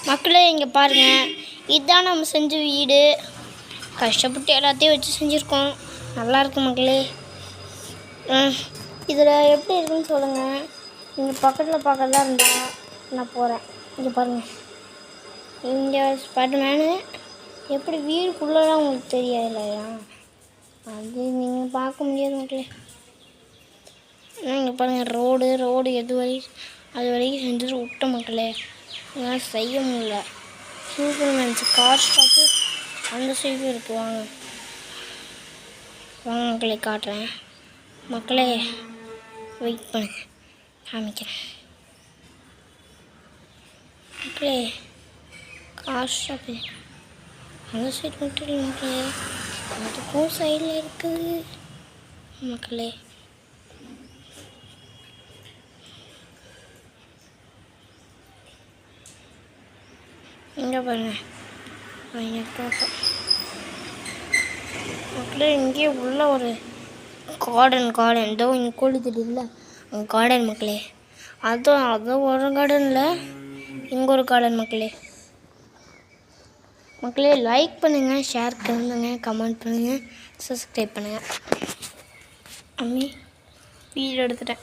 மக்களே இங்கே பாருங்கள், இதுதான் நம்ம செஞ்ச வீடு. கஷ்டப்பட்டு எல்லாத்தையும் வச்சு செஞ்சுருக்கோம். நல்லாயிருக்கு மக்களே. இதில் எப்படி இருக்குன்னு சொல்லுங்கள். நீங்கள் பக்கத்தில் பார்க்கறதா இருந்தால் நான் போகிறேன். இங்கே பாருங்கள், இங்கே ஸ்பைடர்மேனு எப்படி வீடுக்குள்ளெல்லாம் உங்களுக்கு தெரியாது இல்லையா? அது நீங்கள் பார்க்க முடியாது மக்களே. இங்கே பாருங்கள், ரோடு அது வரைக்கும் செஞ்சுட்டு விட்ட மக்களே. இதெல்லாம் செய்ய முடியல. சூப்பர்மேன்ஸ் கார் ஸ்டாப்பு அந்த சைடும் இருக்குது. வாங்க மக்களே காட்டுறேன். மக்களே வெயிட் பண்ணுங்க, காமிக்கிறேன். மக்களே கார் ஸ்டாப்பு அந்த சைடு மட்டும் இல்லை மக்களே, அதுக்கும் சைடில் இருக்குது மக்களே. இங்கே பாருங்கள், மக்களே இங்கே உள்ள ஒரு கார்டன் ஏதோ இங்கே கோழி தெரியுதுல்ல, அங்கே கார்டன் மக்களே. அதுவும் ஒரு கார்டனில் இங்கே ஒரு கார்டன் மக்களே. லைக் பண்ணுங்கள், ஷேர் பண்ணுங்கள், கமெண்ட் பண்ணுங்கள், சப்ஸ்கிரைப் பண்ணுங்கள். அம்மி வீடியோ எடுத்துட்டேன்.